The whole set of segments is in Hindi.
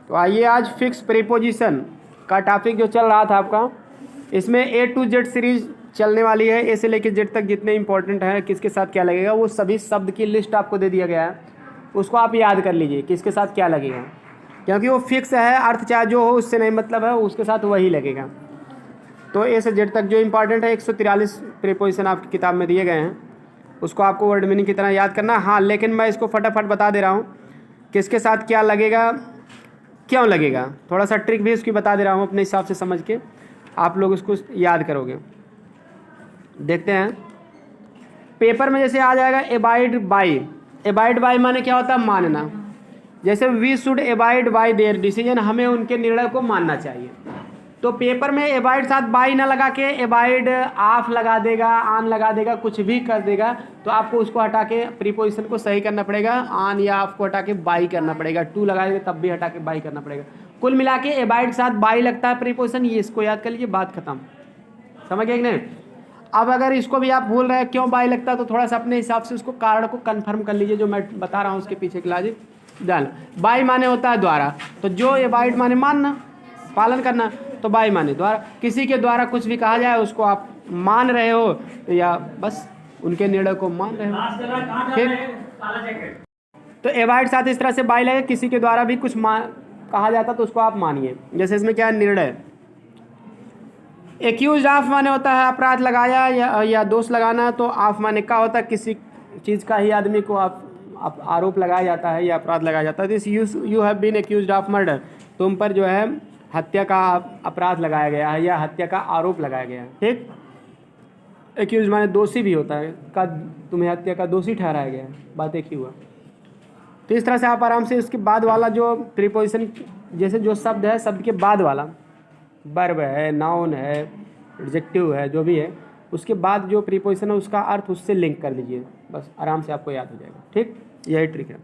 तो आइए आज फिक्स प्रीपोजिशन का टॉपिक जो चल रहा था आपका, इसमें A to Z सीरीज चलने वाली है। ए से लेकर जेड तक जितने इंपॉर्टेंट हैं, किसके साथ क्या लगेगा, वो सभी शब्द की लिस्ट आपको दे दिया गया है। उसको आप याद कर लीजिए किसके साथ क्या लगेगा, क्योंकि वो फिक्स है, अर्थ चाहे जो हो उससे नहीं मतलब है, उसके साथ वही लगेगा। तो ए से जेड तक जो इंपॉर्टेंट है 143 प्रीपोजिशन आपकी किताब में दिए गए हैं, उसको आपको वर्ड मीनिंग की तरह याद करना। हाँ, लेकिन मैं इसको फटाफट बता दे रहा हूँ किसके साथ क्या लगेगा, क्यों लगेगा, थोड़ा सा ट्रिक भी उसकी बता दे रहा हूँ, अपने हिसाब से समझ के आप लोग उसको याद करोगे। देखते हैं पेपर में जैसे आ जाएगा एबाइड बाई। एबाइड बाई माने क्या होता है, मानना। जैसे we should abide by their decision, हमें उनके निर्णय को मानना चाहिए। तो पेपर में एबाइड साथ बाई ना लगा के एबाइड आफ लगा देगा, आन लगा देगा, कुछ भी कर देगा, तो आपको उसको हटा के प्रीपोजिशन को सही करना पड़ेगा। आन या आफ को हटा के बाई करना पड़ेगा, टू लगाएंगे तब भी हटा के बाई करना पड़ेगा। कुल मिला के एबाइड साथ बाई लगता है प्रीपोजिशन, ये इसको याद कर लीजिए, बात खत्म। समझ गए कि नहीं। अब अगर इसको भी आप भूल रहे हैं क्यों बाई लगता है, तो थोड़ा सा अपने हिसाब से उसको कारण को कंफर्म कर लीजिए, जो मैं बता रहा हूँ उसके पीछे की लॉजिक डाल। बाई माने होता है द्वारा, तो जो एबाइड माने मानना, पालन करना, तो बाई माने द्वारा। किसी के द्वारा कुछ भी कहा जाए उसको आप मान रहे हो या बस उनके निर्णय को मान रहे हो, ठीक। तो एबाइड साथ इस तरह से बाई लगे, किसी के द्वारा भी कुछ कहा जाता तो उसको आप मानिए। जैसे इसमें क्या है, निर्णय। एक्यूज ऑफ माने होता है अपराध लगाया या दोष लगाना, तो ऑफ माने का होता है किसी चीज़ का ही आदमी को आप आरोप लगाया जाता है या अपराध लगाया जाता है। This you have been accused of murder, तुम पर जो है हत्या का अपराध लगाया गया है या हत्या का आरोप लगाया गया है, ठीक। एक्यूज माने दोषी भी होता है, का तुम्हें हत्या का दोषी ठहराया गया है, बात एक ही हुआ। तो इस तरह से आप आराम से उसके बाद वाला जो प्रीपोजिशन, जैसे जो शब्द है, शब्द के बाद वाला वर्ब है, नाउन है, एडजेक्टिव है, जो भी है, उसके बाद जो प्रीपोजिशन है उसका अर्थ उससे लिंक कर लीजिए, बस आराम से आपको याद हो जाएगा, ठीक। यही ट्रिक है।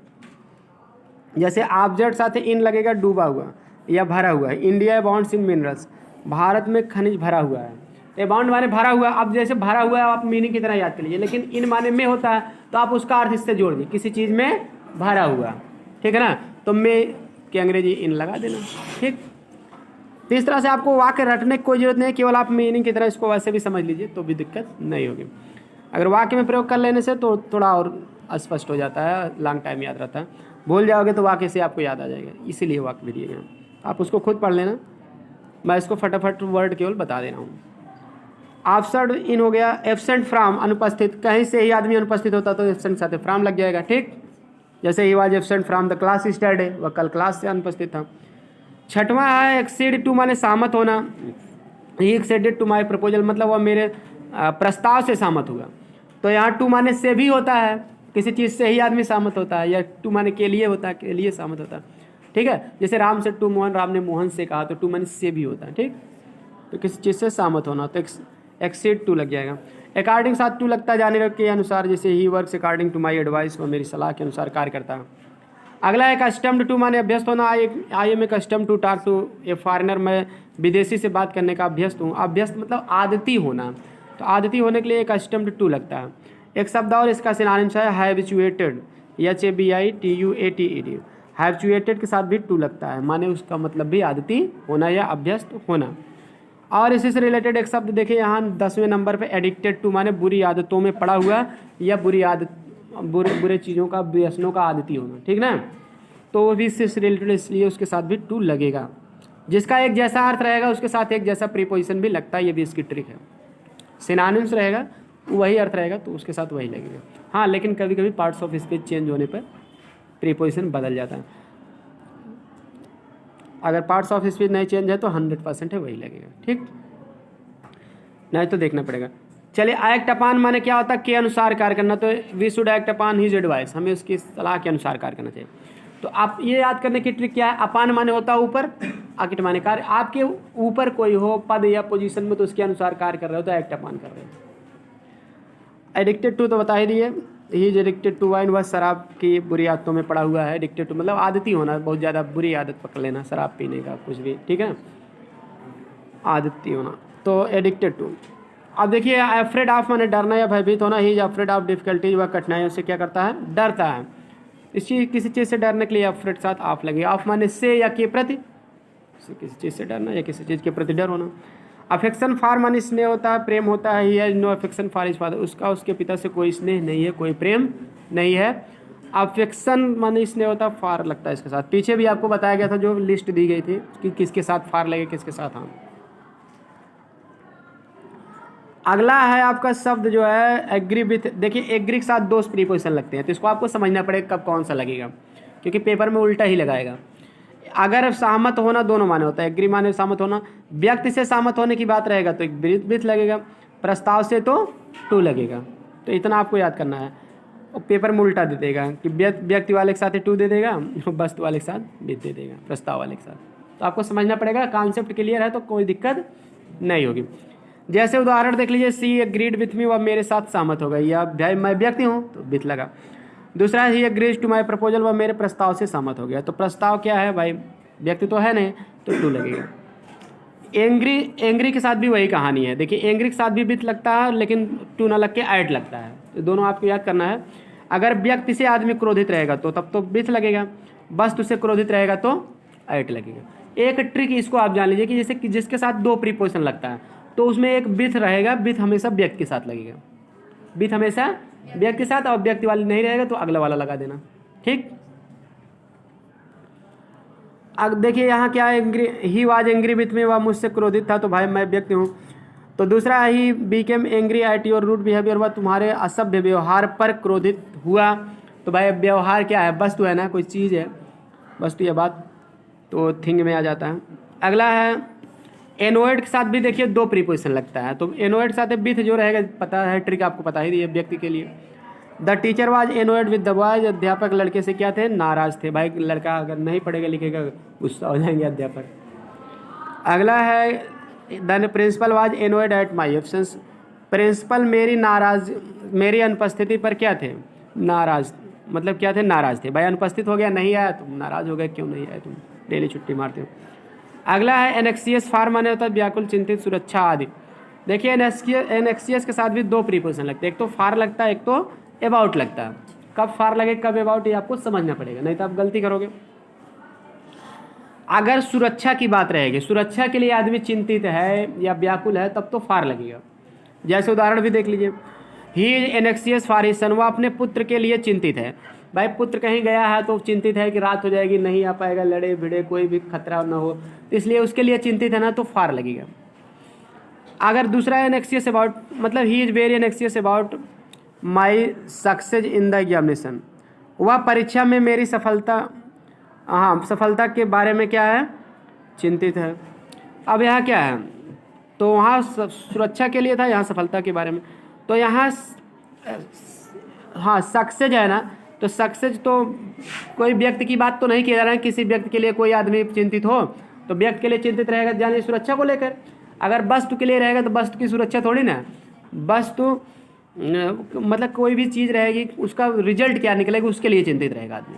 जैसे ऑब्जेक्ट साथ इन लगेगा डूबा हुआ या भरा हुआ है। India abounds in minerals, Bharat में खनिज भरा हुआ है। अबाउंड माने भरा हुआ, अब जैसे भरा हुआ है आप मीनिंग की तरह याद कर लीजिए, लेकिन इन माने में होता है तो आप उसका अर्थ इससे जोड़ दीजिए, किसी चीज़ में भरा हुआ, ठीक है ना, तो में की अंग्रेजी इन लगा देना, ठीक। तो इस तरह से आपको वाक्य रटने की कोई जरूरत नहीं है, केवल आप मीनिंग की तरह इसको वैसे भी समझ लीजिए तो भी दिक्कत नहीं होगी। अगर वाक्य में प्रयोग कर लेने से तो थोड़ा और स्पष्ट हो जाता है, लॉन्ग टाइम याद रहता है। भूल जाओगे तो वाक्य से आपको याद आ जाएगा, इसीलिए वाक्य भी दिए गए हैं, आप उसको खुद पढ़ लेना, मैं इसको फटाफट वर्ड केवल बता दे रहा हूँ। ऑब्सेंट इन हो गया, एब्सेंट फ्रॉम अनुपस्थित, कहीं से ही आदमी अनुपस्थित होता तो एब्सेंट साथ फ्रॉम लग जाएगा, ठीक। जैसे he was absent from the class study, वह कल क्लास से अनुपस्थित था। छठवां है एक्सीड टू माने सहमत होना, ही एक्सीडेड टू माई प्रपोजल, मतलब वह मेरे प्रस्ताव से सहमत हुआ। तो यहाँ टू माने से भी होता है, किसी चीज़ से ही आदमी सहमत होता है, या टू माने के लिए होता है, के लिए सहमत होता है, ठीक है। जैसे राम से टू मोहन, राम ने मोहन से कहा, तो टू माने से भी होता है, ठीक। तो किसी चीज़ से सहमत होना, तो एक्सीड टू लग जाएगा। अकॉर्डिंग साथ टू लगता है जाने के अनुसार, जैसे he works according to my advice, वह मेरी सलाह के अनुसार कार्य करता है। अगला है कस्टम्ड टू माने अभ्यस्त होना। I am accustom to talk to a foreigner, मैं विदेशी से बात करने का अभ्यस्त हूँ। अभ्यस्त मतलब आदती होना, तो आदती होने के लिए कस्टम्ड टू लगता है। एक शब्द और इसका सिनोनिम्स है हैबिचुएटेड, HABITUATED, हैबिचुएटेड के साथ भी टू लगता है, माने उसका मतलब भी आदती होना या अभ्यस्त होना। और इसी से रिलेटेड एक शब्द देखिए यहाँ 10वें नंबर पे, एडिक्टेड टू माने बुरी आदतों में पड़ा हुआ या बुरे चीज़ों का, व्यसनों का आदती होना, ठीक ना। तो वो भी इससे रिलेटेड, इसलिए उसके साथ भी टू लगेगा। जिसका एक जैसा अर्थ रहेगा उसके साथ एक जैसा प्रीपोजिशन भी लगता है, ये भी इसकी ट्रिक है। सिनोनिम्स रहेगा, वही अर्थ रहेगा तो उसके साथ वही लगेगा। हाँ, लेकिन कभी कभी पार्ट्स ऑफ स्पीच चेंज होने पर प्रीपोजिशन बदल जाता है। अगर पार्ट्स ऑफ स्पीच नहीं चेंज है तो 100% है वही लगेगा, ठीक, नहीं तो देखना पड़ेगा। चलिए, एक्ट अपान माने क्या होता है, के अनुसार कार्य करना, तो we should act upon his advice, हमें उसकी सलाह के अनुसार कार्य करना चाहिए। तो आप ये याद करने की ट्रिक क्या है, अपान माने होता है ऊपर, एक्ट माने कार्य, आपके ऊपर कोई हो पद या पोजीशन में तो उसके अनुसार कार्य कर रहे हो तो एक्ट अपान कर रहे हो। एडिक्टेड टू तो बता ही दिए, he is addicted to wine, वह शराब की बुरी आदतों में पड़ा हुआ है। एडिक्टेड टू मतलब आदती होना, बहुत ज़्यादा बुरी आदत पकड़ लेना, शराब पीने का कुछ भी, ठीक है, आदती होना, तो एडिक्टेड टू। अब देखिए, अफ्रेड ऑफ माने डरना या भयभीत होना, he is afraid of difficulties, वह कठिनाइयों से क्या करता है, डरता है। किसी चीज़ से डरने के लिए अफ्रेड के साथ ऑफ लगेगा। ऑफ माने से या के प्रति, किसी चीज़ से डरना या किसी चीज़ के प्रति डर होना। अफेक्शन फॉर माने स्नेह होता है, प्रेम होता है। He has no affection for his father, उसका उसके पिता से कोई स्नेह नहीं है, कोई प्रेम नहीं है। अफेक्शन माने स्नेह होता है, फार लगता है इसके साथ। पीछे भी आपको बताया गया था जो लिस्ट दी गई थी कि किसके साथ फार लगे किसके साथ हाँ। अगला है आपका शब्द जो है एग्री विथ। देखिए एग्री के साथ दो प्रीपोजिशन लगते हैं, तो इसको आपको समझना पड़ेगा कब कौन सा लगेगा, क्योंकि पेपर में उल्टा ही लगाएगा। अगर सहमत होना दोनों माने होता है, एग्री माने सहमत होना। व्यक्ति से सहमत होने की बात रहेगा तो विथ लगेगा, प्रस्ताव से तो टू लगेगा। तो इतना आपको याद करना है। और पेपर में उल्टा दे देगा कि व्यक्ति वाले के साथ टू दे देगा, वस्तु वाले के साथ विथ दे देगा, प्रस्ताव वाले के साथ। तो आपको समझना पड़ेगा। कॉन्सेप्ट क्लियर है तो कोई दिक्कत नहीं होगी। जैसे उदाहरण देख लीजिए, सी एग्रीड विथ मी, वह मेरे साथ सहमत हो गई। या भाई मैं व्यक्ति हूँ तो विथ लगा। दूसरा he agrees to my proposal, वह मेरे प्रस्ताव से सहमत हो गया। तो प्रस्ताव क्या है भाई, व्यक्ति तो है नहीं तो टू लगेगा। एंग्री के साथ भी वही कहानी है। देखिए एंग्री के साथ भी विथ लगता है, लेकिन टू ना लग के ऐड लगता है। तो दोनों आपको याद करना है। अगर व्यक्ति से आदमी क्रोधित रहेगा तो तब तो विथ लगेगा, वस्तु से क्रोधित रहेगा तो ऐड लगेगा। एक ट्रिक इसको आप जान लीजिए कि जैसे कि जिसके साथ दो प्रीपोजिशन लगता है तो उसमें एक विथ रहेगा, विथ हमेशा व्यक्ति के साथ लगेगा, विथ हमेशा व्यक्ति के साथ। और व्यक्ति वाली नहीं रहेगा तो अगला वाला लगा देना, ठीक। अब देखिए यहाँ क्या है, angry, he was angry with me, वह मुझसे क्रोधित था। तो भाई मैं व्यक्ति हूँ। तो दूसरा he became angry at your rude behaviour, वह तुम्हारे असभ्य व्यवहार पर क्रोधित हुआ। तो भाई व्यवहार क्या है, वस्तु है ना, कोई चीज़ है, वस्तु या बात, तो थिंग में आ जाता है। अगला है एनोएड के साथ भी देखिए दो प्रीपोजिशन लगता है। तो एनोएड के साथ विथ जो रहेगा, पता है ट्रिक आपको पता ही दी है व्यक्ति के लिए। The teacher was annoyed with the boys, अध्यापक लड़के से क्या थे, नाराज थे। भाई लड़का अगर नहीं पढ़ेगा लिखेगा गुस्सा हो जाएंगे अध्यापक। अगला है the principal was annoyed at my absence, principal मेरी अनुपस्थिति पर क्या थे, नाराज। मतलब क्या थे, नाराज थे। भाई अनुपस्थित हो गया, नहीं आया, तुम नाराज हो गए, क्यों नहीं आए, तुम डेली छुट्टी मारते हो। अगला है एनेक्सियस, फार माने होता है व्याकुल, चिंतित, सुरक्षा आदि। देखिए एनेक्सियस के साथ भी दो प्रीपोजिशन लगते हैं, एक तो फार लगता है, एक तो अबाउट लगता है। कब फार लगे कब अबाउट ये आपको समझना पड़ेगा, नहीं तो आप गलती करोगे। अगर सुरक्षा की बात रहेगी, सुरक्षा के लिए आदमी चिंतित है या व्याकुल है, तब तो फार लगेगा। जैसे उदाहरण भी देख लीजिए, ही एनेक्सियस फॉर हिज सन, वह अपने पुत्र के लिए चिंतित है। भाई पुत्र कहीं गया है तो चिंतित है कि रात हो जाएगी, नहीं आ पाएगा, लड़े भिड़े कोई भी खतरा ना हो, इसलिए उसके लिए चिंतित है ना, तो फार लगेगा। अगर दूसरा एनेक्सियस अबाउट, मतलब he is very एनेक्सियस about my success in the examination, वह परीक्षा में मेरी सफलता के बारे में क्या है, चिंतित है। अब यहाँ क्या है, तो वहाँ सुरक्षा के लिए था, यहाँ सफलता के बारे में। तो यहाँ हाँ सक्सेस है ना, तो सक्सेस तो कोई व्यक्ति की बात तो नहीं किया जा रहा है, किसी व्यक्ति के लिए कोई आदमी चिंतित हो तो व्यक्ति के लिए चिंतित रहेगा, यानी सुरक्षा को लेकर। अगर वस्तु के लिए रहेगा तो वस्तु की सुरक्षा थोड़ी ना, वस्तु मतलब कोई भी चीज़ रहेगी उसका रिजल्ट क्या निकलेगा उसके लिए चिंतित रहेगा आदमी।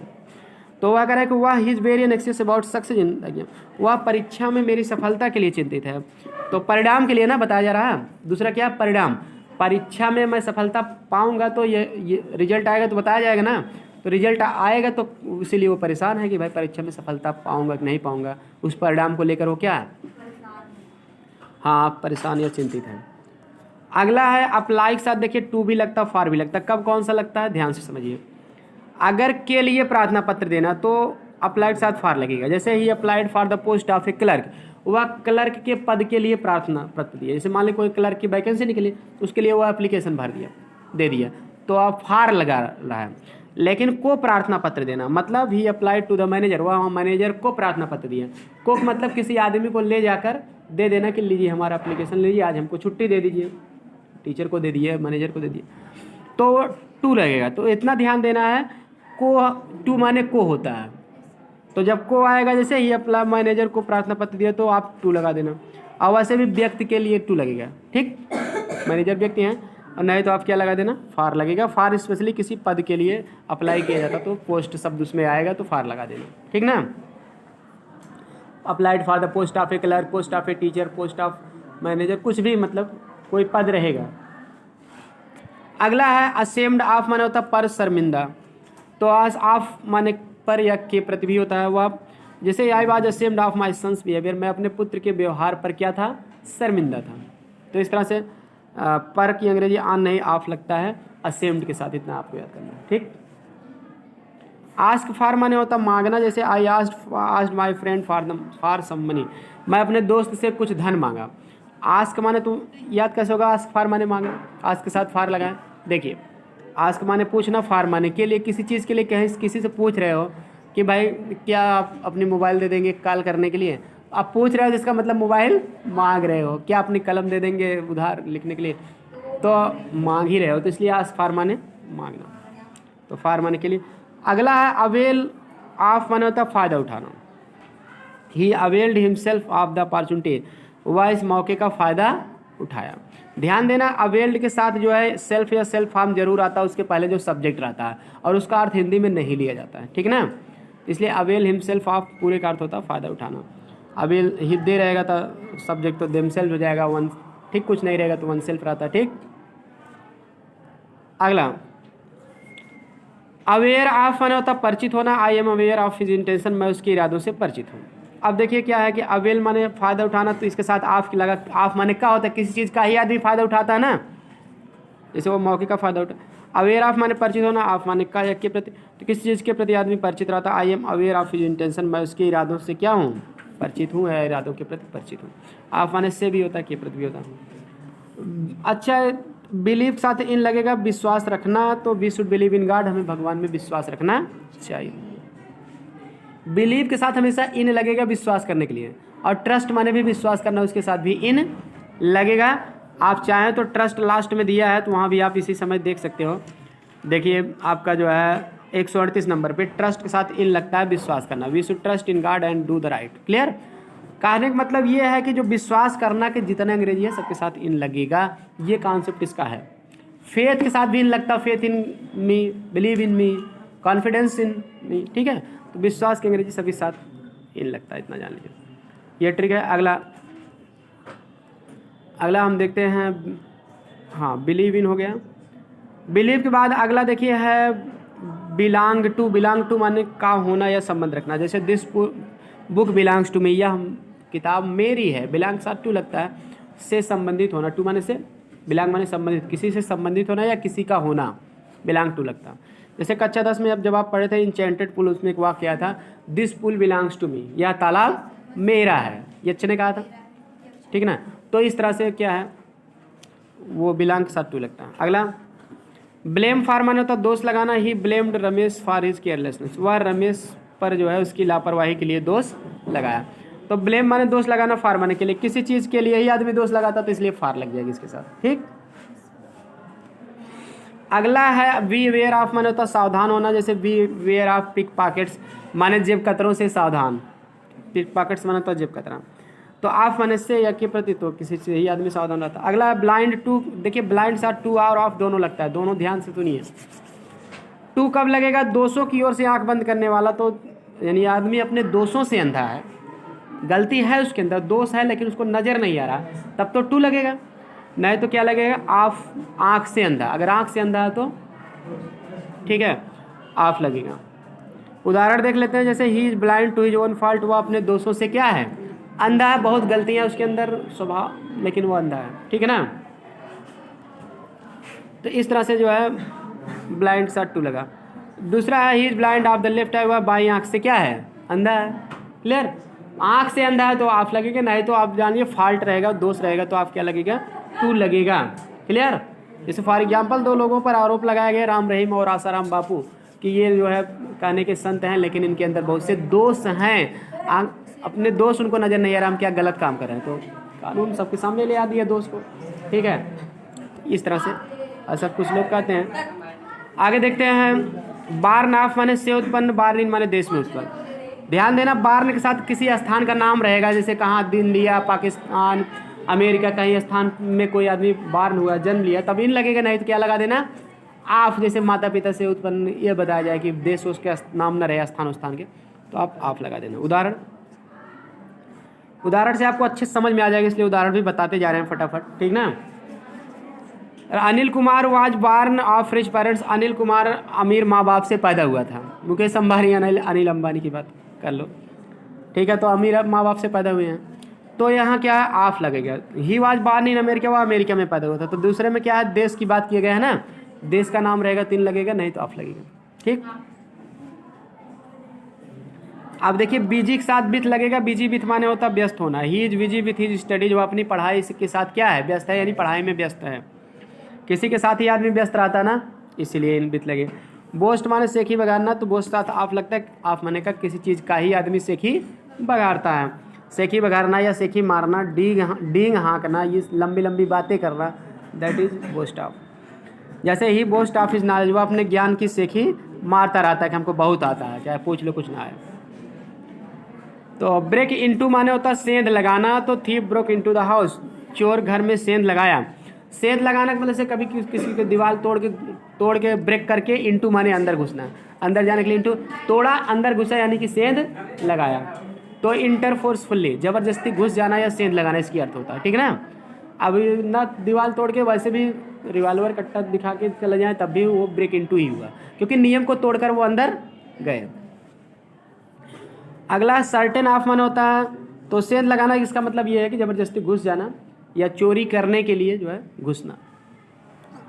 तो वह कह रहा है कि वह his very एनेक्सियस about success in exam, वह परीक्षा में मेरी सफलता के लिए चिंतित है। तो परिणाम के लिए ना बताया जा रहा है। दूसरा क्या, परिणाम, परीक्षा में मैं सफलता पाऊंगा तो ये रिजल्ट आएगा तो बताया जाएगा ना, तो रिजल्ट आएगा तो इसीलिए वो परेशान है कि भाई परीक्षा में सफलता पाऊंगा कि नहीं पाऊंगा, उस परिणाम को लेकर वो क्या है, हाँ परेशान या चिंतित है। अगला है अप्लाई के साथ देखिए टू भी लगता है, फार भी लगता है। कब कौन सा लगता है ध्यान से समझिए। अगर के लिए प्रार्थना पत्र देना तो अप्लाई के साथ फार लगेगा। जैसे he applied for the post of a clerk, वह क्लर्क के पद के लिए प्रार्थना पत्र दिया। जैसे मान ली कोई क्लर्क की वैकेंसी निकली, उसके लिए वो एप्लीकेशन भर दिया, दे दिया, तो आप फार लगा रहा है। लेकिन को प्रार्थना पत्र देना मतलब ही अप्लाइड टू द मैनेजर, वह मैनेजर को प्रार्थना पत्र दिया। को मतलब किसी आदमी को ले जाकर दे देना कि लीजिए हमारा एप्लीकेशन लीजिए, आज हमको छुट्टी दे दीजिए, टीचर को दे दिए, मैनेजर को दे दिए, तो टू लगेगा। तो इतना ध्यान देना है, को टू माने को होता है, तो जब को आएगा जैसे ही अप्लाई मैनेजर को प्रार्थना पत्र दिया तो आप टू लगा देना। और वैसे भी व्यक्ति के लिए टू लगेगा, ठीक, मैनेजर व्यक्ति हैं, और नहीं तो आप क्या लगा देना, फार लगेगा। फार स्पेशली किसी पद के लिए अप्लाई किया जाता तो पोस्ट शब्द उसमें आएगा तो फार लगा देना, ठीक ना। Applied for the post of a clerk, post of a teacher, post of manager, कुछ भी मतलब कोई पद रहेगा। अगला है असेम्ड ऑफ माने होता पर शर्मिंदा। तो आज ऑफ माने पर या के प्रति भी होता है। वह जैसे I was ashamed of my son's behaviour, मैं अपने पुत्र के व्यवहार पर क्या था, शर्मिंदा था। तो इस तरह से पर की अंग्रेजी ऑन नहीं ऑफ लगता है असेम्ड के साथ, इतना आपको याद करना है। ठीक। आस्क फॉर माने होता मांगना, जैसे I asked my friend for some money, मैं अपने दोस्त से कुछ धन मांगा। आस्क माने तो याद कैसे होगा, आस्क फॉर माने मांगा, आस्क के साथ फॉर लगाएं। देखिए आस्क माने पूछना, फॉर माने के लिए, किसी चीज़ के लिए कहीं किसी से पूछ रहे हो कि भाई क्या आप अपनी मोबाइल दे देंगे कॉल करने के लिए, आप पूछ रहे हो जिसका मतलब मोबाइल मांग रहे हो। क्या अपनी कलम दे देंगे उधार लिखने के लिए, तो मांग ही रहे हो, तो इसलिए आस्क फॉर माने मांगना, तो फॉर माने के लिए। अगला है अवेल ऑफ माने होता है फ़ायदा उठाना। He availed himself of the opportunity, वह इस मौके का फ़ायदा उठाया। ध्यान देना अवेल्ड के साथ जो है सेल्फ या सेल्फ फॉर्म जरूर आता है, उसके पहले जो सब्जेक्ट रहता है और उसका अर्थ हिंदी में नहीं लिया जाता है, ठीक ना। इसलिए अवेल हिमसेल्फ ऑफ पूरे का अर्थ होता है फ़ायदा उठाना। अवेल ही दे रहेगा तो सब्जेक्ट तो देमसेल्फ हो जाएगा, वन, ठीक, कुछ नहीं रहेगा तो वन सेल्फ रहता है। ठीक। अगला अवेयर ऑफ माने होता परिचित होना, I am aware of his intention, मैं उसके इरादों से परिचित हूँ। अब देखिए क्या है कि अवेल माने फ़ायदा उठाना, तो इसके साथ ऑफ की लगा, ऑफ माने क्या होता है, किसी चीज़ का ही आदमी फ़ायदा उठाता है ना, जैसे वो मौके का फ़ायदा उठा। अवेयर ऑफ माने परिचित होना, ऑफ माने का या के प्रति, तो किसी चीज़ के प्रति आदमी परिचित रहता है। I am aware of his intention, मैं उसके इरादों से क्या हूँ, परिचित हूँ, या इरादों के प्रति परिचित हूँ। ऑफ माने से भी होता है, के प्रति भी होता है। अच्छा, बिलीव के साथ इन लगेगा, विश्वास रखना, तो we should believe in God, हमें भगवान में विश्वास रखना चाहिए। बिलीव के साथ हमेशा इन लगेगा विश्वास करने के लिए, और ट्रस्ट माने भी विश्वास करना, उसके साथ भी इन लगेगा। आप चाहें तो ट्रस्ट लास्ट में दिया है, तो वहाँ भी आप इसी समय देख सकते हो। देखिए आपका जो है 138 नंबर पे ट्रस्ट के साथ इन लगता है विश्वास करना, we should trust in God and do the right. Clear. कहने का मतलब ये है कि जो विश्वास करना के जितने अंग्रेजी है सबके साथ इन लगेगा, ये कॉन्सेप्ट इसका है। फेथ के साथ भी इन लगता, faith in me, believe in me, confidence in me, ठीक है। तो विश्वास के अंग्रेजी सभी साथ इन लगता है, इतना जान लीजिए, ये ट्रिक है। अगला हम देखते हैं, हाँ बिलीव इन हो गया। बिलीव के बाद अगला देखिए है बिलोंग टू। बिलोंग टू माने का होना या संबंध रखना, जैसे this book belongs to me, यह किताब मेरी है, बिलोंग के साथ टू लगता है, से संबंधित होना, टू माने से, बिलोंग माने संबंधित, किसी से संबंधित होना या किसी का होना, बिलोंग टू लगता। जैसे कक्षा 10 में जब आप पढ़े थे इंचेंटेड पुल, उसमें एक वाक्य आया था, this pool belongs to me, यह तालाब मेरा है, ये अच्छे ने कहा था, ठीक ना। तो इस तरह से क्या है, वो बिलोंग के साथ टू लगता है। अगला ब्लेम फॉर माने होता दोष लगाना, ही blamed Ramesh for his carelessness, वह रमेश पर जो है उसकी लापरवाही के लिए दोष लगाया। तो ब्लेम माने दोष लगाना, फार माने के लिए, किसी चीज़ के लिए ही आदमी दोष लगाता तो इसलिए फार लग जाएगी इसके साथ। ठीक। अगला है बी वेयर ऑफ माने होता सावधान होना, जैसे beware of pickpockets माने जेब कतरों से सावधान, पिक पॉकेट्स माने तो जेब कतरा, तो ऑफ माने से या के प्रति, तो किसी से ही आदमी सावधान रहता। अगला है ब्लाइंड टू। देखिए ब्लाइंड साथ टू और ऑफ दोनों लगता है, दोनों ध्यान से सुनिए। टू कब लगेगा, दोषों की ओर से आंख बंद करने वाला, तो यानी आदमी अपने दोषों से अंधा है, गलती है उसके अंदर, दोष है लेकिन उसको नज़र नहीं आ रहा, तब तो टू लगेगा। नहीं तो क्या लगेगा, ऑफ, आंख से अंधा, अगर आंख से अंधा है तो ठीक है ऑफ लगेगा। उदाहरण देख लेते हैं, जैसे he is blind to his own fault, वह अपने दोषों से क्या है, अंधा है, बहुत गलतियां उसके अंदर स्वभाव, लेकिन वो अंधा है, ठीक है ना। तो इस तरह से जो है ब्लाइंड साथ टू लगा। दूसरा है he is blind of the left eye, वह बाई आंख से क्या है, अंधा है। क्लियर। आंख से अंधा है तो ऑफ लगेगा, नहीं तो आप जानिए फॉल्ट रहेगा, दोष रहेगा तो आप क्या लगेगा, टू लगेगा। क्लियर। जैसे फॉर एग्जाम्पल दो लोगों पर आरोप लगाया गया, राम रहीम और आसाराम बापू, कि ये जो है कहने के संत हैं लेकिन इनके अंदर बहुत से दोष हैं, अपने दोष उनको नज़र नहीं आ रहा, हम क्या गलत काम कर रहे हैं, तो कानून सबके सामने ले आ दिया दोष को। ठीक है, इस तरह से ऐसा कुछ लोग कहते हैं। आगे देखते हैं, बार्न ऑफ माने से उत्पन्न, बार्न माने देश में उत्पन्न। ध्यान देना, बार्न के साथ किसी स्थान का नाम रहेगा, जैसे कहाँ दिल्ली या पाकिस्तान, अमेरिका, कहीं स्थान में कोई आदमी बार्न हुआ, जन्म लिया, तब इन लगेगा, नहीं तो क्या लगा देना, आप, जैसे माता पिता से उत्पन्न ये बताया जाए कि देश उसके नाम न रहे, स्थान के, तो आप लगा देना। उदाहरण से आपको अच्छे समझ में आ जाएगा, इसलिए उदाहरण भी बताते जा रहे हैं फटाफट, ठीक ना। Anil Kumar was born of rich parents, Anil Kumar अमीर माँ बाप से पैदा हुआ था। मुकेश अंबानी अनिल अंबानी की बात कर लो, ठीक है, तो अमीर माँ बाप से पैदा हुए हैं, तो यहाँ क्या है, ऑफ लगेगा। ही वाज बार्न इन अमेरिका, वो अमेरिका में पैदा हुआ था, तो दूसरे में क्या है, देश की बात किया गया है ना, देश का नाम रहेगा 3 लगेगा, नहीं तो ऑफ लगेगा। ठीक, अब देखिए बिजी के साथ विथ लगेगा, बिजी विथ माने होता है व्यस्त होना। He is busy with his studies, वो अपनी पढ़ाई के साथ क्या है, व्यस्त है, यानी पढ़ाई में व्यस्त है। किसी के साथ ही आदमी व्यस्त रहता है ना, इसीलिए इन विथ लगे। बोस्ट माने सेखी बगाड़ना, तो बोस्ट साथ ऑफ लगता है, ऑफ माने का किसी चीज़ का ही आदमी सेखी बगाड़ता है। सेखी बगाड़ना या सेखी मारना, डींग हाँकना, ये लंबी लंबी बातें करना, दैट इज बोस्ट ऑफ। जैसे ही बोस्ट ऑफ इज नॉलेज, वो अपने ज्ञान की सेखी मारता रहता है कि हमको बहुत आता है, चाहे पूछ लो कुछ ना आए। तो ब्रेक इनटू माने होता है सेंध लगाना, तो thief broke into the house, चोर घर में सेंध लगाया। सेंध लगाना मतलब से कभी किसी की दीवार तोड़ के ब्रेक करके, इनटू माने अंदर घुसना, अंदर जाने के लिए इनटू, तोड़ा अंदर घुसा यानी कि सेंध लगाया। तो इंटर फोर्सफुल्ली, जबरदस्ती घुस जाना या सेंध लगाना, इसकी अर्थ होता है, ठीक है ना। अब ना दीवार तोड़ के, वैसे भी रिवॉल्वर कट्टा दिखा के चला जाए तब भी वो ब्रेक इनटू ही हुआ, क्योंकि नियम को तोड़कर वो अंदर गए। अगला सर्टेन ऑफ माने होता है, तो सेंध लगाना, इसका मतलब ये है कि ज़बरदस्ती घुस जाना या चोरी करने के लिए जो है घुसना,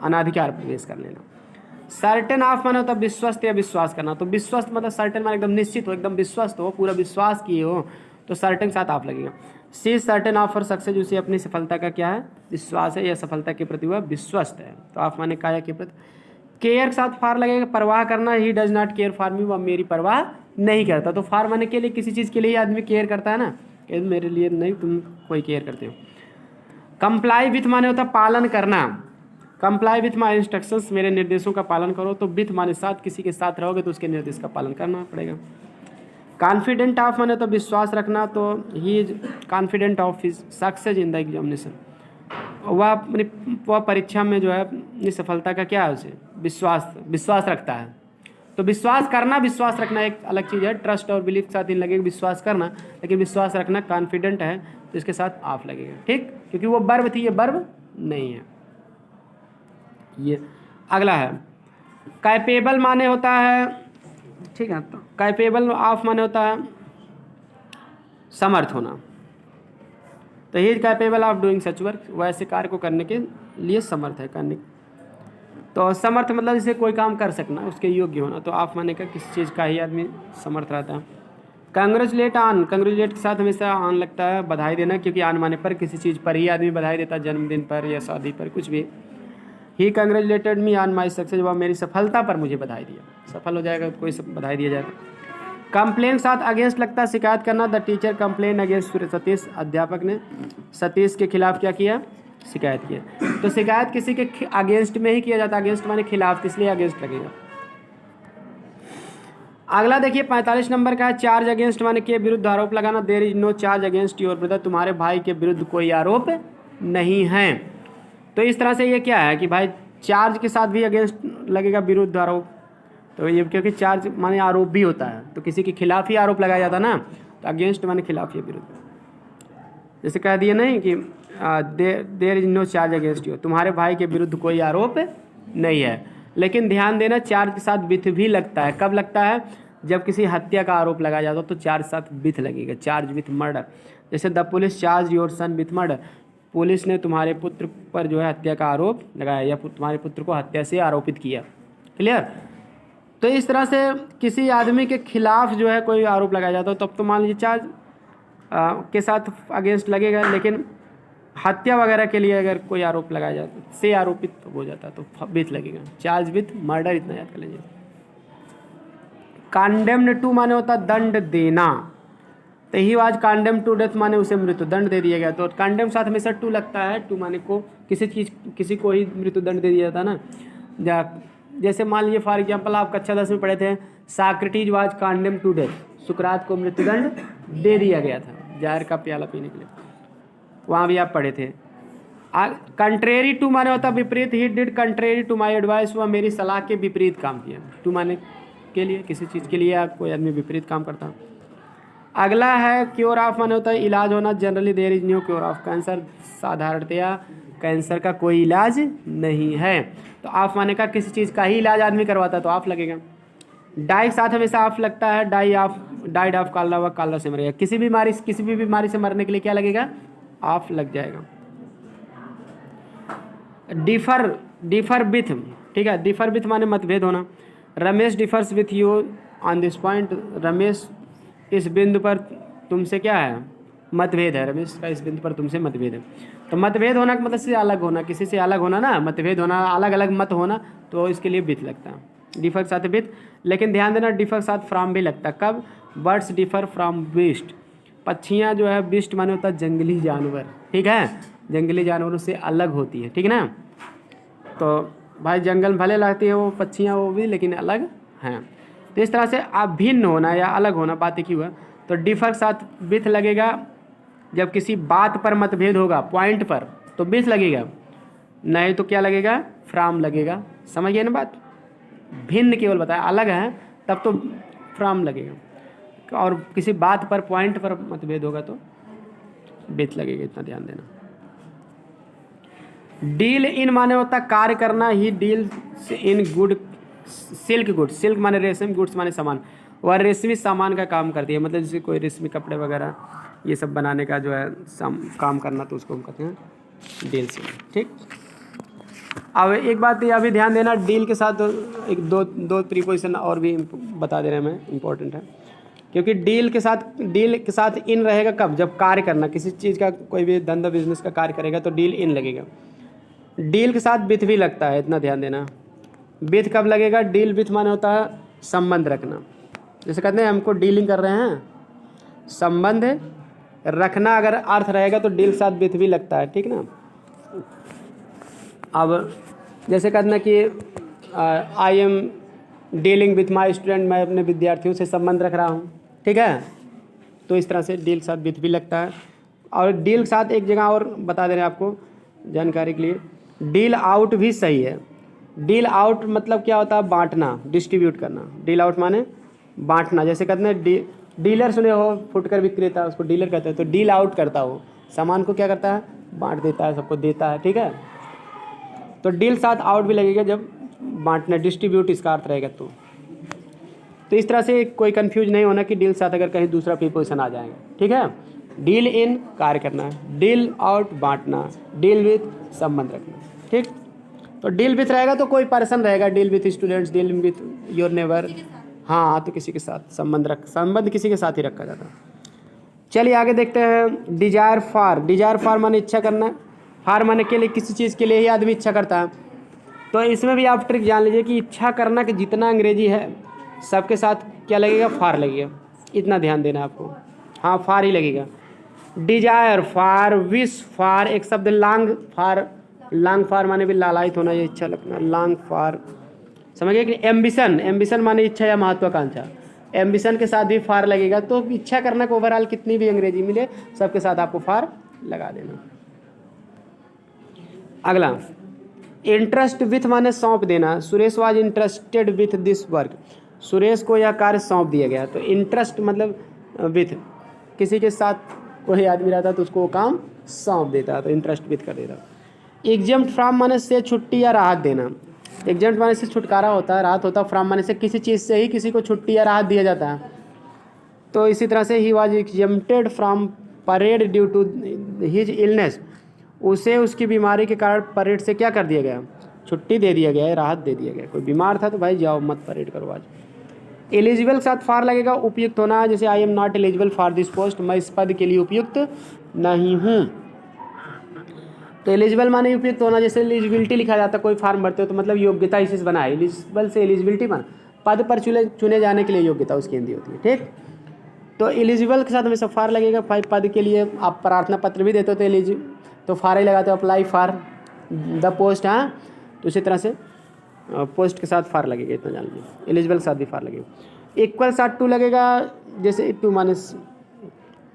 अनाधिकार प्रवेश कर लेना। सर्टेन ऑफ माने होता है विश्वस्त या विश्वास करना, तो विश्वस्त मतलब सर्टेन माने एकदम निश्चित हो, एकदम विश्वस्त हो, पूरा विश्वास किए हो, तो सर्टेन साथ ऑफ लगेगा। सी सर्टेन ऑफ फॉर सक्सेस, उसे अपनी सफलता का क्या है, विश्वास है, या सफलता के प्रति वह विश्वस्त है, तो ऑफ माने काया के प्रति। केयर के साथ फार लगेगा, परवाह करना, he does not care for me, वह मेरी परवाह नहीं करता, तो फार माने के लिए किसी चीज़ के लिए आदमी केयर करता है ना, कि मेरे लिए नहीं, तुम कोई केयर करते हो। कंप्लाई विथ माने होता पालन करना, कंप्लाई विथ माई इंस्ट्रक्शंस, मेरे निर्देशों का पालन करो, तो विथ माने साथ, किसी के साथ रहोगे तो उसके निर्देश का पालन करना पड़ेगा। कॉन्फिडेंट ऑफ माने तो विश्वास रखना, तो he is confident of his success in the examination, वह परीक्षा में जो है अपनी सफलता का क्या है, उसे विश्वास रखता है। तो विश्वास करना, विश्वास रखना एक अलग चीज़ है, ट्रस्ट और बिलीफ के साथ इन लगेगा विश्वास करना, लेकिन विश्वास रखना कॉन्फिडेंट है तो इसके साथ ऑफ लगेगा, ठीक, क्योंकि वो वर्ब थी, ये वर्ब नहीं है। ये अगला है कैपेबल माने होता है, ठीक है, तो कैपेबल ऑफ माने होता है समर्थ होना, तो he is capable of doing such work, वैसे कार्य को करने के लिए समर्थ है, करने, तो समर्थ मतलब जैसे कोई काम कर सकना, उसके योग्य होना, तो ऑफ माने का किसी चीज़ का ही आदमी समर्थ रहता है। कंग्रेचुलेट ऑन, कंग्रेचुलेट के साथ हमेशा ऑन लगता है, बधाई देना, क्योंकि ऑन माने पर किसी चीज़ पर ही आदमी बधाई देता है, जन्मदिन पर या शादी पर, कुछ भी। He congratulated me on my success, वह मेरी सफलता पर मुझे बधाई दिया, सफल हो जाएगा कोई बधाई दिया जाएगा। कंप्लेन साथ अगेंस्ट लगता है, शिकायत करना, the teacher complain against Satish, अध्यापक ने सतीश के खिलाफ क्या किया, शिकायत किया। तो शिकायत किसी के अगेंस्ट में ही किया जाता है, अगेंस्ट माने खिलाफ, इसलिए अगेंस्ट लगेगा। अगला देखिए 45 नंबर का है, चार्ज अगेंस्ट माने के विरुद्ध आरोप लगाना, there is no charge against your brother, तुम्हारे भाई के विरुद्ध कोई आरोप नहीं है। तो इस तरह से ये क्या है कि भाई चार्ज के साथ भी अगेंस्ट लगेगा, विरुद्ध आरोप, तो ये क्योंकि चार्ज माने आरोप भी होता है, तो किसी के खिलाफ ही आरोप लगाया जाता है ना, तो अगेंस्ट माने खिलाफ या विरुद्ध। जैसे कह दिए नहीं कि there is no charge against you, तुम्हारे भाई के विरुद्ध कोई आरोप नहीं है। लेकिन ध्यान देना चार्ज के साथ विथ भी लगता है, कब लगता है, जब किसी हत्या का आरोप लगाया जाता है तो चार्ज साथ विथ लगेगा, चार्ज विथ मर्डर। जैसे the police charge your son with murder, police ने तुम्हारे पुत्र पर जो है हत्या का आरोप लगाया, या तुम्हारे पुत्र को हत्या से आरोपित किया, क्लियर। तो इस तरह से किसी आदमी के खिलाफ जो है कोई आरोप लगाया जाता है, तब तो मान लीजिए चार्ज के साथ अगेंस्ट लगेगा, लेकिन हत्या वगैरह के लिए अगर कोई आरोप लगाया जाता से आरोपित हो जाता तो विथ लगेगा, चार्ज विथ मर्डर, इतना याद कर लीजिए। कंडेम्ड टू माने होता दंड देना, तो he was condemn to death माने उसे मृत्यु दंड दे दिया गया, तो कंडेम साथ हमेशा टू लगता है, टू माने को किसी को ही मृत्यु दंड दे दिया जाता है ना। जैसे मान लीजिए फॉर एग्जांपल आप कक्षा 10 में पढ़े थे, साक्रेटिस वाज कंडेम टू डेथ, सुकरात को मृत्युदंड दे दिया गया था जहर का प्याला पीने के लिए, वहाँ भी आप पढ़े थे। कंट्रेरी टू माने होता विपरीत, he did contrary to my advice, वह मेरी सलाह के विपरीत काम किया, टू माने के लिए, किसी चीज़ के लिए कोई आदमी विपरीत काम करता। अगला है क्योर ऑफ माने होता है इलाज होना, generally there is no cure of cancer, साधारणतया कैंसर का कोई इलाज नहीं है। तो ऑफ माने का किसी चीज़ का ही इलाज आदमी करवाता है तो ऑफ लगेगा। डाई के साथ हमेशा ऑफ लगता है, डाइड ऑफ कालरा व कालरा से मरेगा। किसी भी बीमारी से मरने के लिए क्या लगेगा? ऑफ लग जाएगा। डिफर विथ, ठीक है, डिफर विथ माने मतभेद होना। Ramesh differs with you on this point, Ramesh इस बिंदु पर तुमसे क्या है? मतभेद है। रमेश का इस बिंदु पर तुमसे मतभेद है। तो मतभेद होना मतलब से अलग होना, किसी से अलग होना ना, मतभेद होना, अलग अलग मत होना, तो इसके लिए विथ लगता है। डिफर के साथ विथ, लेकिन ध्यान देना डिफर के साथ फ्रॉम भी लगता है। कब? बर्ड्स डिफर फ्रॉम बीस्ट, पक्षियाँ जो है, बीस्ट माने होता है जंगली जानवर, ठीक है, जंगली जानवरों से अलग होती है, ठीक है ना। तो भाई जंगल भले लगती है वो पक्षियाँ, वो भी, लेकिन अलग हैं। तो इस तरह से अभिन्न होना या अलग होना, बात एक ही हुआ। तो डिफर के साथ विथ लगेगा जब किसी बात पर मतभेद होगा, पॉइंट पर, तो विथ लगेगा, नहीं तो क्या लगेगा? फ्रॉम लगेगा। समझ गए ना बात? भिन्न केवल बताया, अलग है तब तो फ्रॉम लगेगा, और किसी बात पर, पॉइंट पर मतभेद होगा तो विथ लगेगा, इतना ध्यान देना। डील इन माने होता कार्य करना, he deal in good silk goods, silk माने रेशम, गुड्स माने सामान, वह रेशमी सामान का काम करती है, मतलब जैसे कोई रेशमी कपड़े वगैरह ये सब बनाने का जो है काम करना, तो उसको हम कहते हैं डील से, ठीक। अब एक बात ये अभी ध्यान देना, डील के साथ एक दो प्रीपोजिशन और भी बता दे रहे हैं मैं, इम्पोर्टेंट है, क्योंकि डील के साथ इन रहेगा कब? जब कार्य करना, किसी चीज़ का, कोई भी धंधा बिजनेस का कार्य करेगा तो डील इन लगेगा। डील के साथ विथ भी लगता है, इतना ध्यान देना। विथ कब लगेगा? डील विथ माने होता है संबंध रखना, जैसे कहते हैं हमको डीलिंग कर रहे हैं, संबंध रखना अगर अर्थ रहेगा तो डील के साथ विथ भी लगता है, ठीक ना। अब जैसे कहते हैं कि I am dealing with my student, मैं अपने विद्यार्थियों से संबंध रख रहा हूँ, ठीक है, तो इस तरह से डील के साथ विथ भी लगता है। और डील के साथ एक जगह और बता दे रहे हैं आपको जानकारी के लिए, डील आउट भी सही है। डील आउट मतलब क्या होता है? बांटना, डिस्ट्रीब्यूट करना। डील आउट माने बांटना, जैसे कहते हैं डीलर सुने हो, फुटकर विक्रेता, उसको डीलर कहते हैं। तो डील आउट करता हो, सामान को क्या करता है? बांट देता है, सबको देता है, ठीक है। तो डील साथ आउट भी लगेगा जब बांटना, डिस्ट्रीब्यूट इसका अर्थ रहेगा। तो इस तरह से कोई कंफ्यूज नहीं होना कि डील साथ अगर कहीं दूसरा प्रीपोजिशन आ जाएगा, ठीक है। डील इन कार्य करना, डील आउट बांटना, डील विथ संबंध रखना, ठीक। तो डील विथ रहेगा तो कोई पर्सन रहेगा, deal with students, deal with your neighbour, हाँ, तो किसी के साथ संबंध किसी के साथ ही रखा जाता है। चलिए आगे देखते हैं। डिजायर फॉर माने इच्छा करना, फार माने के लिए, किसी चीज़ के लिए ही आदमी इच्छा करता है। तो इसमें भी आप ट्रिक जान लीजिए कि इच्छा करना कि जितना अंग्रेजी है सबके साथ क्या लगेगा? फार लगेगा, इतना ध्यान देना आपको, हाँ, फार ही लगेगा। डिजायर फार, विश फार, एक शब्द लॉन्ग फार माने भी लालायित होना, ये इच्छा लगना, लॉन्ग फार, समझिए कि एम्बिशन माने इच्छा या महत्वाकांक्षा, एम्बिशन के साथ भी फार लगेगा। तो इच्छा करना को ओवरऑल कितनी भी अंग्रेजी मिले सबके साथ आपको फार लगा देना। अगला, इंटरेस्ट विथ माने सौंप देना। Suresh was interested with this work, Suresh को यह कार्य सौंप दिया गया। तो इंटरेस्ट मतलब विथ, किसी के साथ कोई आदमी रहता तो उसको वो काम सौंप देता, तो इंटरेस्ट विथ कर देता। एग्जम्प्ट फ्रॉम माने से छुट्टी या राहत देना, एग्जम्प्ट माने से छुटकारा होता है, राहत होता है, फ्रॉम माने से किसी चीज़ से ही किसी को छुट्टी या राहत दिया जाता है। तो इसी तरह से he was exempted from parade due to his illness, उसे उसकी बीमारी के कारण परेड से क्या कर दिया गया? छुट्टी दे दिया गया है, राहत दे दिया गया। कोई बीमार था तो भाई जाओ मत परेड करो आज। एलिजिबल के साथ फार लगेगा, उपयुक्त होना, जैसे I am not eligible for this post, मैं इस पद के लिए उपयुक्त नहीं हूँ। तो एलिजिबल माने उपयुक्त होना, जैसे एलिजिबिलिटी लिखा जाता है, कोई फॉर्म भरते हो तो मतलब योग्यता इसी से बना है। एलिजिबल से एलिजिबिलिटी बना, पद पर चुने जाने के लिए योग्यता उसकी हिंदी होती है, ठीक। तो एलिजिबल के साथ हमेशा फार लगेगा। पद के लिए आप प्रार्थना पत्र भी देते हो तो तो फार ही लगाते हो, अप्लाई फॉर द पोस्ट, हाँ, तो इसी तरह से पोस्ट के साथ फार लगेगा, इतना जान लीजिए। एलिजिबल के साथ भी फार लगेगा। इक्वल साथ टू लगेगा, जैसे टू माने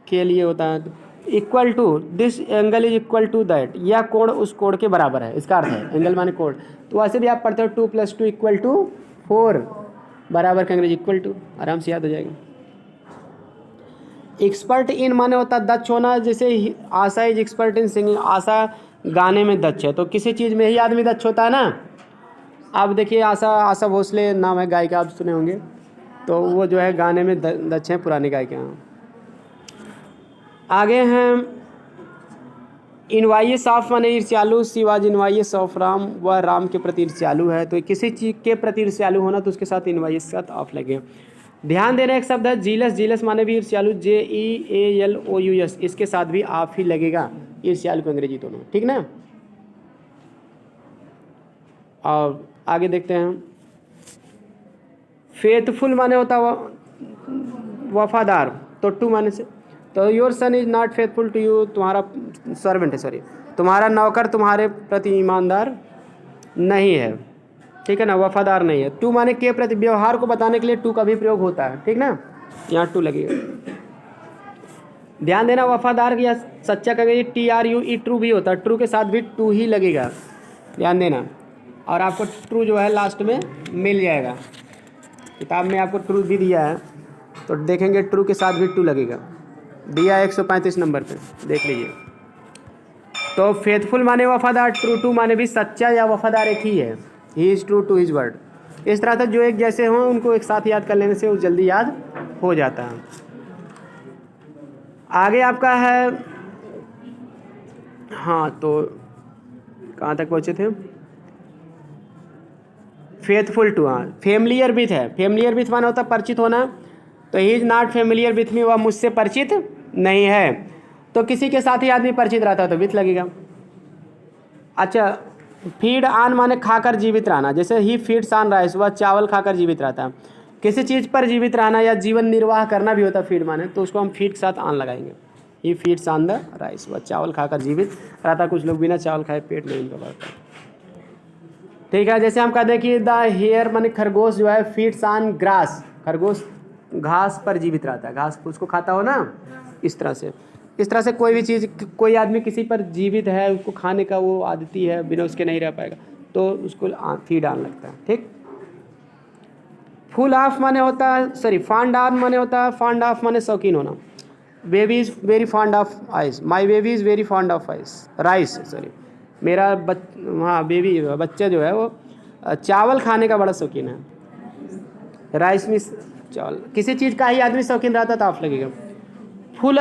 के लिए होता है, equal to this angle is equal to that, यह कोण उस कोण के बराबर है, इसका अर्थ है एंगल माने कोण। तो वैसे भी आप पढ़ते हो 2 + 2 = 4, बराबर का अंग्रेजी इक्वल टू, आराम से याद हो जाएगा। एक्सपर्ट इन माने होता है दक्ष होना, जैसे आशा इज एक्सपर्ट इन सिंगिंग, आशा गाने में दक्ष है, तो किसी चीज़ में ही आदमी दक्ष होता है ना। अब देखिए आशा भोसले नाम है गायिका, आप सुने होंगे, तो वो जो है गाने में दक्ष हैं, पुरानी गायिका। आगे हैं इनवाइस ऑफ माने ईर्ष्यालु, शिवाज इनवाइस ऑफ राम, वह राम के प्रति ईर्ष्यालु है, तो किसी चीज़ के प्रति ईर्ष्यालु होना तो उसके साथ इनवाइस का ऑफ लगे। ध्यान देना एक शब्द है जीलस, जीलस माने भी ईर्ष्यालु, JEALOUS, इसके साथ भी आप ही लगेगा, ईर्ष्यालु को अंग्रेजी दोनों, ठीक ना। और आगे देखते हैं फेथफुल माने होता वफादार, तो टू माने से, तो your son is not faithful to you, तुम्हारा सर्वेंट है, सॉरी तुम्हारा नौकर तुम्हारे प्रति ईमानदार नहीं है, ठीक है ना, वफादार नहीं है। टू माने के प्रति, व्यवहार को बताने के लिए टू का भी प्रयोग होता है, ठीक ना, यहाँ टू लगेगा। ध्यान देना वफादार या सच्चा का TRUE ट्रू भी होता है, ट्रू के साथ भी टू ही लगेगा, ध्यान देना। और आपको ट्रू जो है लास्ट में मिल जाएगा, किताब में आपको ट्रू भी दिया है, तो देखेंगे ट्रू के साथ भी टू लगेगा, दिया 135 नंबर पे, देख लीजिए। तो फेथफुल माने वफादार, ट्रू टू माने भी सच्चा या वफादार एक ही है, he is true to his word. इस तरह से जो एक जैसे हों उनको एक साथ याद कर लेने से वो जल्दी याद हो जाता है। आगे आपका है, हाँ तो कहाँ तक पहुँचे थे, फेथफुल टू, हाँ फेमिलियर विथ है, फेमिलियर विथ माना होता परिचित होना, तो he is not familiar with me, वह मुझसे परिचित नहीं है, तो किसी के साथ ही आदमी परिचित रहता है तो विथ लगेगा। अच्छा फीड ऑन माने खाकर जीवित रहना, जैसे ही फीड्स ऑन राइस, वह चावल खाकर जीवित रहता है, किसी चीज़ पर जीवित रहना या जीवन निर्वाह करना भी होता है फीड माने, तो उसको हम फीड के साथ ऑन लगाएंगे, ही फीड्स ऑन द राइस, वह चावल खाकर जीवित रहता, कुछ लोग बिना चावल खाए पेट नहीं उनका भरता, ठीक है। जैसे हम कहते हैं कि द हेयर माने खरगोश जो है फीड्स ऑन ग्रास, खरगोश घास पर जीवित रहता है, घास उसको खाता हो ना, इस तरह से कोई भी चीज़, कोई आदमी किसी पर जीवित है, उसको खाने का वो आदती है, बिना उसके नहीं रह पाएगा, तो उसको फीड ऑन लगता है, ठीक। फुल ऑफ माने होता है, सॉरी फॉन्ड ऑन माने होता है, फॉन्ड ऑफ माने शौकीन होना, baby is very fond of ice, my baby is very fond of rice, sorry मेरा हाँ बेबी बच्चे जो है वो चावल खाने का बड़ा शौकीन है, राइस में चावल, किसी चीज़ का ही आदमी शौकीन रहता तो आप लगेगा। फुल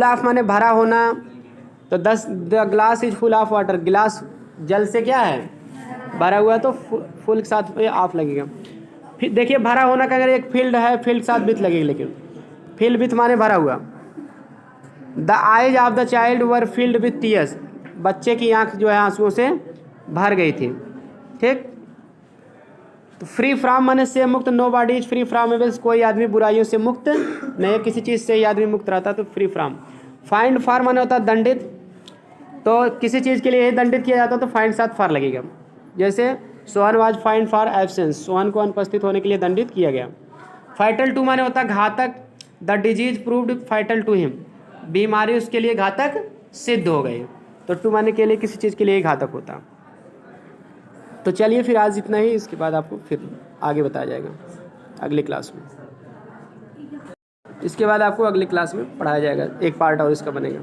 ऑफ माने भरा होना, तो the glass is full of water, गिलास जल से क्या है भरा हुआ, तो फुल के साथ ऑफ लगेगा। फिर देखिए भरा होना का अगर एक फील्ड है, फील्ड के साथ विथ लगेगी, लेकिन फील्ड विथ माने भरा हुआ। The eyes of the child were field with tears, बच्चे की आंख जो है आंसुओं से भर गई थी, ठीक। तो फ्री फ्रॉम माने से मुक्त, nobody is free from evils, कोई आदमी बुराइयों से मुक्त नहीं, किसी चीज़ से ही आदमी मुक्त रहता तो फ्री फ्रॉम। फाइंड फॉर माने होता दंडित, तो किसी चीज़ के लिए ही दंडित किया जाता तो फाइंड साथ फॉर लगेगा, जैसे Sohan was find for absence, Sohan को अनुपस्थित होने के लिए दंडित किया गया। फाइटल टू माने होता घातक, the disease proved fatal to him, बीमारी उसके लिए घातक सिद्ध हो गई, तो टू माने के लिए किसी चीज़ के लिए ही घातक होता। तो चलिए फिर आज इतना ही, इसके बाद आपको फिर आगे बताया जाएगा अगली क्लास में, इसके बाद आपको अगली क्लास में पढ़ाया जाएगा, एक पार्ट और इसका बनेगा।